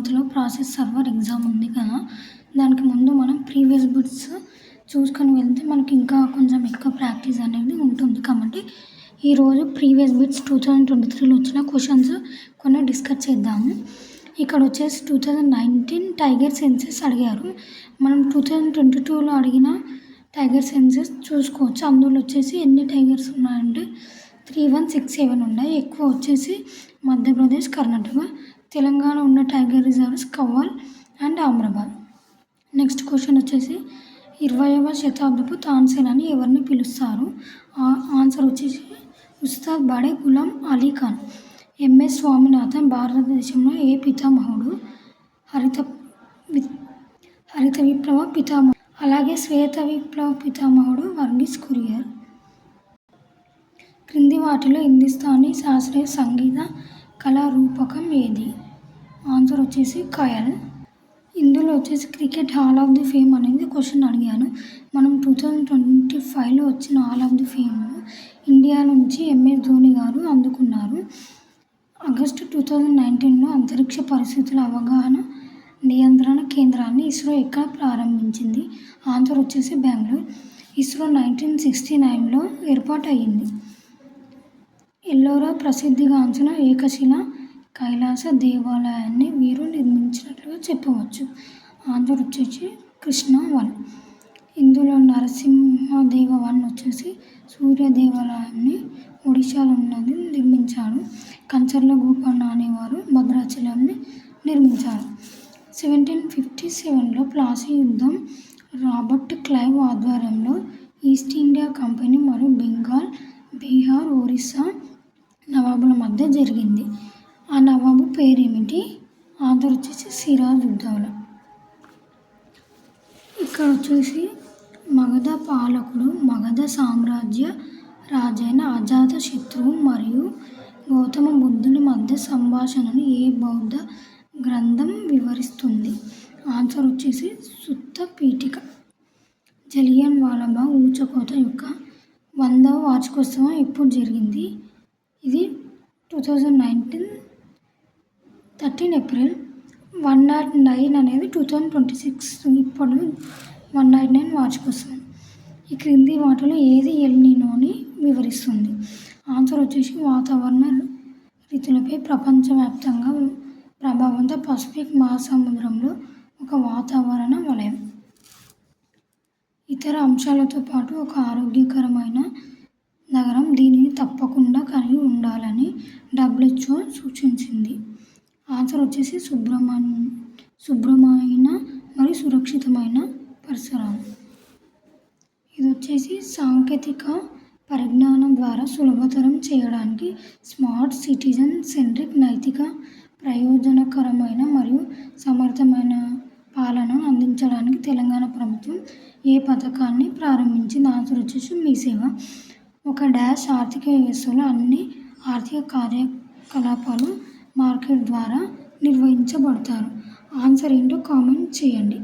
మంత్లో process server exam ఉంది కదా! దానికి ముందు మనం ప్రీవియస్ బిట్స్ చూసుకొని వెళ్తే మనకి ఇంకా కొంచెం ఎక్కువ ప్రాక్టీస్ అనేది ఉంటుంది. కాబట్టి ఈరోజు ప్రీవియస్ బిట్స్ 2023లో వచ్చిన క్వశ్చన్స్ కొన్ని డిస్కస్ చేద్దాము. ఇక్కడ వచ్చేసి 2019 టైగర్ సెన్సస్ అడిగారు. మనం 2022లో అడిగిన టైగర్ సెన్సస్ చూసుకోవచ్చు. అందులో వచ్చేసి ఎన్ని టైగర్స్ ఉన్నాయంటే 3167 ఉన్నాయి. ఎక్కువ వచ్చేసి మధ్యప్రదేశ్, కర్ణాటక. తెలంగాణ ఉన్న tiger reserves Kawal and Amrabad. Next question వచ్చేసి 20వ శతాబ్దపు తాన్సేన్ అని ఎవరిని పిలుస్తారు? ఆన్సర్ వచ్చేసి ఉస్తాద్ బడే గులాం అలీ ఖాన్. ఎంఎస్ స్వామినాథన్ భారతదేశంలో ఏ పితామహుడు? హరిత విప్లవ పితామహుడు. అలాగే శ్వేత విప్లవ పితామహుడు వర్గీస్ కురియన్. క్రింది వాటిలో హిందుస్థానీ శాస్త్రీయ సంగీత కళారూపకం ఏది? ఆన్సర్ వచ్చేసి ఖయాల్. ఇందులో వచ్చేసి cricket hall of the fame అనేది క్వశ్చన్ అడిగాను. మనం 2025లో వచ్చిన hall of the fame India నుంచి ఎంఎస్ ధోని గారు అందుకున్నారు. ఆగస్టు 2019లో అంతరిక్ష పరిస్థితుల అవగాహన నియంత్రణ కేంద్రాన్ని ఇస్రో ఎక్కడ ప్రారంభించింది? ఆన్సర్ వచ్చేసి బెంగళూరు. ఇస్రో 1969లో ఏర్పాటయ్యింది. ఎల్లోరా ప్రసిద్ధిగాంచిన ఏకశిలా కైలాస దేవాలయాన్ని వీరు నిర్మించినట్లుగా చెప్పవచ్చు. ఆన్సర్ వచ్చేసి కృష్ణ 1. ఇందులో నరసింహదేవ 1 వచ్చేసి సూర్య దేవాలయాన్ని ఒడిశాలో ఉన్నది నిర్మించాడు. కంచర్ల గోపన్న అనేవారు భద్రాచలాన్ని నిర్మించారు. 1757లో ప్లాసీ యుద్ధం రాబర్ట్ క్లైవ్ ఆధ్వర్యంలో ఈస్ట్ ఇండియా కంపెనీ మరియు బెంగాల్, బీహార్, ఒరిస్సా నవాబుల మధ్య జరిగింది. ఆ నవాబు పేరేమిటి? ఆన్సర్ వచ్చేసి సిరాజ్ ఉద్దౌలా. ఇక్కడ వచ్చేసి మగధ పాలకుడు మగధ సామ్రాజ్య రాజైన అజాతశత్రువు మరియు గౌతమ బుద్ధుడి మధ్య సంభాషణను ఏ బౌద్ధ గ్రంథం వివరిస్తుంది? ఆన్సర్ వచ్చేసి సుత్త పీఠిక. జలియన్ వాలాబాగ్ ఊచకోత యొక్క 100వ వార్షికోత్సవం ఎప్పుడు జరిగింది? ఇది 2019 13 ఏప్రిల్. 109 అనేది 2026. ఇప్పుడు 199 వార్షికోత్సవం. ఈ క్రింది వాటిలో ఏది ఎల్ నినోని వివరిస్తుంది? ఆన్సర్ వచ్చేసి వాతావరణ రీతులపై ప్రపంచవ్యాప్తంగా ప్రభావంతో పసిఫిక్ మహాసముద్రంలో ఒక వాతావరణ వలయం. ఇతర అంశాలతో పాటు ఒక ఆరోగ్యకరమైన నగరం దీనిని తప్పకుండా కలిగి ఉండాలని WHO సూచించింది. ఆన్సర్ వచ్చేసి శుభ్రమైన మరియు సురక్షితమైన పరిసరాలు. ఇది వచ్చేసి సాంకేతిక పరిజ్ఞానం ద్వారా సులభతరం చేయడానికి స్మార్ట్ సిటిజన్ సెంట్రిక్ నైతిక ప్రయోజనకరమైన మరియు సమర్థమైన పాలనను అందించడానికి తెలంగాణ ప్రభుత్వం ఏ పథకాన్ని ప్రారంభించింది? ఆన్సర్ వచ్చేసి మీ సేవ. ఒక డాష్ ఆర్థిక వ్యవస్థలో అన్ని ఆర్థిక కార్యకలాపాలు మార్కెట్ ద్వారా నిర్వహించబడతారు. ఆన్సర్ ఏంటో కామెంట్ చేయండి.